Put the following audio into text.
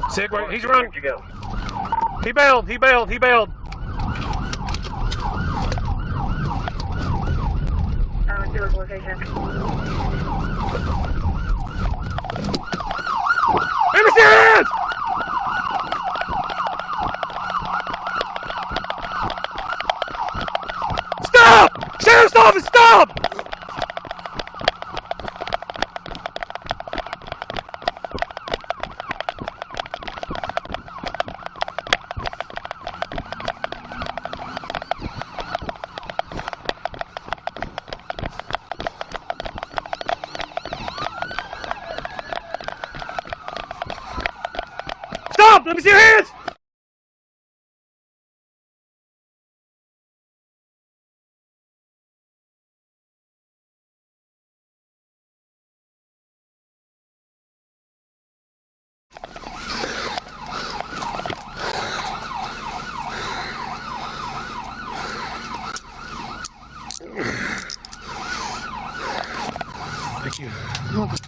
Sig, wait, he's running. Where'd you go? He bailed. He bailed. He bailed. See his location. Let me see your hands! Stop! Sheriff's office, stop! Stop! Let me see your hands! Thank you.